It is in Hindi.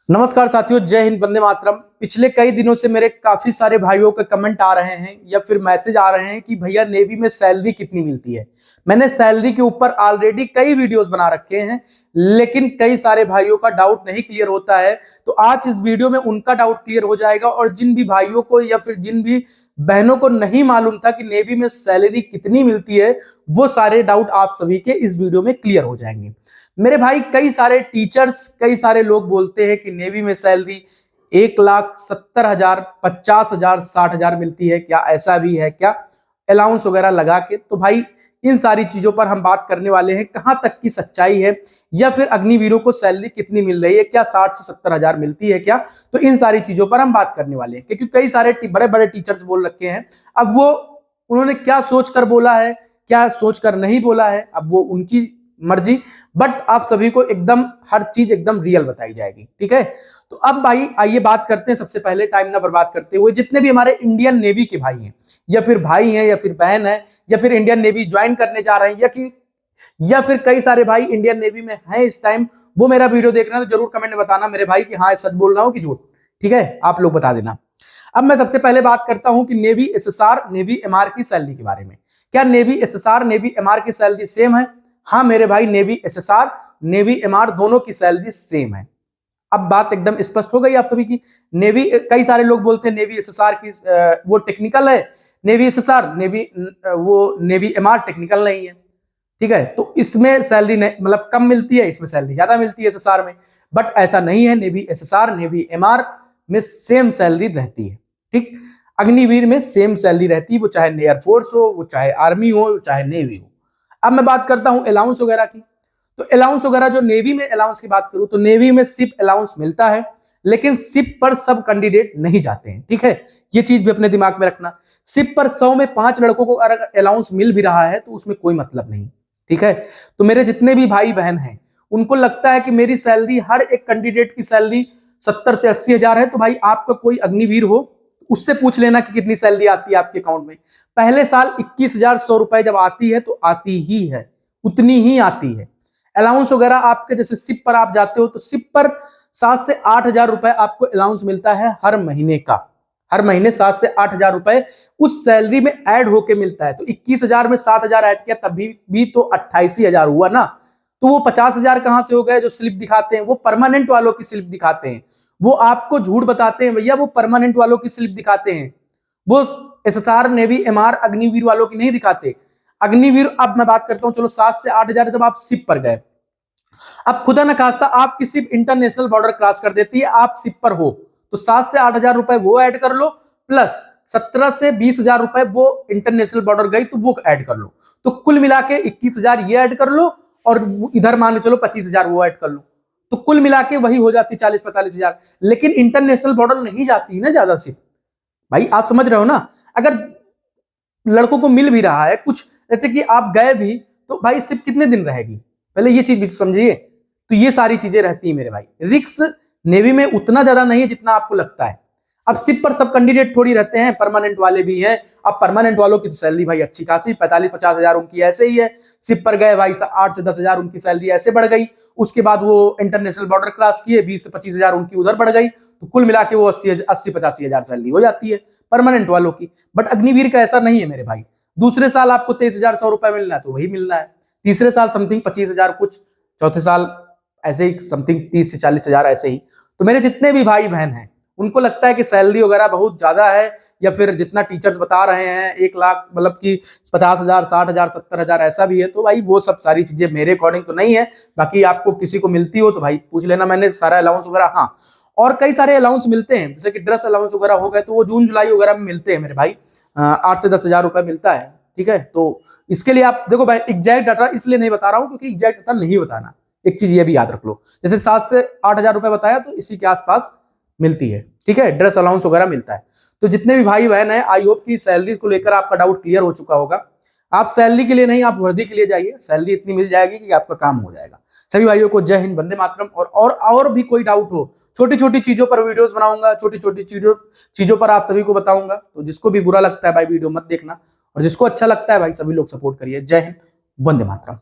नमस्कार साथियों, जय हिंद, वंदे मातरम। पिछले कई दिनों से मेरे काफी सारे भाइयों के कमेंट आ रहे हैं या फिर मैसेज आ रहे हैं कि भैया नेवी में सैलरी कितनी मिलती है। मैंने सैलरी के ऊपर ऑलरेडी कई वीडियोस बना रखे हैं, लेकिन कई सारे भाइयों का डाउट नहीं क्लियर होता है। तो आज इस वीडियो में उनका डाउट क्लियर हो जाएगा और जिन भी भाइयों को या फिर जिन भी बहनों को नहीं मालूम था कि नेवी में सैलरी कितनी मिलती है, वो सारे डाउट आप सभी के इस वीडियो में क्लियर हो जाएंगे। मेरे भाई, कई सारे टीचर्स, कई सारे लोग बोलते हैं कि नेवी में सैलरी 1,70,000, 50,000, 60,000 मिलती है। क्या ऐसा भी है क्या, अलाउंस वगैरह लगा के? तो भाई इन सारी चीजों पर हम बात करने वाले हैं, कहां तक की सच्चाई है या फिर अग्निवीरों को सैलरी कितनी मिल रही है, क्या 60 से 70,000 मिलती है क्या? तो इन सारी चीजों पर हम बात करने वाले हैं, क्योंकि कई सारे बड़े बड़े टीचर्स बोल रखे हैं। अब वो उन्होंने क्या सोचकर बोला है, क्या सोचकर नहीं बोला है, अब वो उनकी मर्जी। बट आप सभी को एकदम हर चीज एकदम रियल बताई जाएगी, ठीक है? तो अब भाई आइए बात करते हैं। सबसे पहले टाइम ना बर्बाद करते हुए, जितने भी हमारे इंडियन नेवी के भाई हैं या फिर बहन है या फिर इंडियन नेवी ज्वाइन करने जा रहे हैं या फिर कई सारे भाई इंडियन नेवी में हैं इस टाइम, वो मेरा वीडियो देख रहे हैं तो जरूर कमेंट में बताना मेरे भाई कि हाँ सच बोल रहा हूं कि झूठ, ठीक है? आप लोग बता देना। अब मैं सबसे पहले बात करता हूं कि नेवी एसएसआर, नेवी एमआर की सैलरी के बारे में। क्या नेवी एसएसआर, नेवी एमआर की सैलरी सेम है? हाँ मेरे भाई, नेवी एसएसआर, नेवी एमआर दोनों की सैलरी सेम है। अब बात एकदम स्पष्ट हो गई आप सभी की। नेवी, कई सारे लोग बोलते हैं नेवी एसएसआर की वो टेक्निकल है, navy SSR, navy MR technical नहीं है, ठीक है? तो इसमें सैलरी मतलब कम मिलती है, इसमें सैलरी ज्यादा मिलती है एसएसआर में। बट ऐसा नहीं है, नेवी एसएसआर, नेवी एमआर में सेम सैलरी रहती है, ठीक? अग्निवीर में सेम सैलरी रहती है, वो चाहे एयरफोर्स हो, वो चाहे आर्मी हो, चाहे नेवी हो। अब मैं बात करता हूं अलाउंस वगैरह की। तो अलाउंस वगैरह, जो नेवी में अलाउंस की बात करूं तो नेवी में सिप अलाउंस मिलता है, लेकिन सिप पर सब कैंडिडेट नहीं जाते हैं, ठीक है? ये चीज भी अपने दिमाग में रखना। सिप पर 100 में 5 लड़कों को अगर अलाउंस मिल भी रहा है तो उसमें कोई मतलब नहीं, ठीक है? तो मेरे जितने भी भाई बहन हैं उनको लगता है कि मेरी सैलरी, हर एक कैंडिडेट की सैलरी 70 से 80 हजार है, तो भाई आपका कोई अग्निवीर हो उससे पूछ लेना कि कितनी सैलरी आती है आपके अकाउंट में। पहले साल 21,100 रुपए जब आती है तो आती ही है, उतनी ही आती है। अलाउंस वगैरह आपके, जैसे सिप पर आप जाते हो तो सिप पर 7 से 8 हजार रुपए आपको अलाउंस मिलता है हर महीने का। हर महीने 7 से 8 हजार रुपए उस सैलरी में ऐड होके मिलता है। तो 21,000 में 7 हजार ऐड किया, तब भी तो 28,000 हुआ ना। तो वो 50,000 कहां से हो गए? जो स्लिप दिखाते हैं वो परमानेंट वालों की स्लिप दिखाते हैं, वो आपको झूठ बताते हैं भैया, वो परमानेंट वालों की स्लिप दिखाते हैं, वो एसएसआर, नेवी, एमआर, अग्निवीर वालों की नहीं दिखाते। अग्निवीर, अब मैं बात करता हूं, चलो 7 से 8 हजार जब आप सिप पर गए, अब खुदा न खास्ता आपकी सिप इंटरनेशनल बॉर्डर क्रॉस कर देती है, आप सिप पर हो, तो 7 से 8 हजार रुपए वो ऐड कर लो, प्लस 17 से 20 हजार रुपए वो इंटरनेशनल बॉर्डर गई तो वो ऐड कर लो। तो कुल मिला के 21,000 ये ऐड कर लो और इधर मान के चलो 25,000 वो ऐड कर लो, तो कुल मिला के वही हो जाती 40-45 हजार। लेकिन इंटरनेशनल बॉर्डर नहीं जाती ना ज्यादा सिप, भाई आप समझ रहे हो ना? अगर लड़कों को मिल भी रहा है कुछ, जैसे कि आप गए भी, तो भाई सिप कितने दिन रहेगी, पहले ये चीज भी समझिए। तो ये सारी चीजें रहती है मेरे भाई। रिस्क नेवी में उतना ज्यादा नहीं है जितना आपको लगता है। अब सिप पर सब कैंडिडेट थोड़ी रहते हैं, परमानेंट वाले भी हैं। अब परमानेंट वालों की तो सैलरी भाई अच्छी खासी 45-50 हजार उनकी ऐसे ही है। सिप पर गए भाई 8 से 10 हजार उनकी सैलरी ऐसे बढ़ गई, उसके बाद वो इंटरनेशनल बॉर्डर क्रॉस किए, 20 से 25 हजार उनकी उधर बढ़ गई, तो कुल मिला के वो 80-85 हजार सैलरी हो जाती है परमानेंट वालों की। बट अग्निवीर का ऐसा नहीं है मेरे भाई। दूसरे साल आपको 23,100 रुपए मिलना है तो वही मिलना है, तीसरे साल समथिंग 25,000 कुछ, चौथे साल ऐसे ही समथिंग 30 से 40 हजार ऐसे ही। तो मेरे जितने भी भाई बहन हैं उनको लगता है कि सैलरी वगैरह बहुत ज्यादा है, या फिर जितना टीचर्स बता रहे हैं 1 लाख, मतलब कि 50,000, 60,000, 70,000 ऐसा भी है, तो भाई वो सब सारी चीजें मेरे अकॉर्डिंग तो नहीं है। बाकी आपको किसी को मिलती हो तो भाई पूछ लेना, मैंने सारा अलाउंस वगैरह। हाँ, और कई सारे अलाउंस मिलते हैं, जैसे कि ड्रेस अलाउंस वगैरह हो गए, तो वो जून जुलाई वगैरह में मिलते हैं मेरे भाई। 8 से 10 हजार रुपए मिलता है, ठीक है? तो इसके लिए आप देखो भाई, एग्जैक्ट डाटा इसलिए नहीं बता रहा हूं क्योंकि एग्जैक्ट डाटा नहीं बताना। एक चीज ये भी याद रख लो, जैसे 7 से 8 हजार रुपए बताया तो इसी के आसपास मिलती है, ठीक है? ड्रेस अलाउंस वगैरह मिलता है। तो जितने भी भाई बहन है, आई होप कि सैलरी को लेकर आपका डाउट क्लियर हो चुका होगा। आप सैलरी के लिए नहीं, आप वर्दी के लिए जाइए, सैलरी इतनी मिल जाएगी कि आपका काम हो जाएगा। सभी भाइयों को जय हिंद, वंदे मातरम। और भी कोई डाउट हो, छोटी छोटी चीजों पर वीडियोस बनाऊंगा, छोटी छोटी चीजों पर आप सभी को बताऊंगा। तो जिसको भी बुरा लगता है भाई वीडियो मत देखना, और जिसको अच्छा लगता है भाई सभी लोग सपोर्ट करिए। जय हिंद, वंदे मातरम।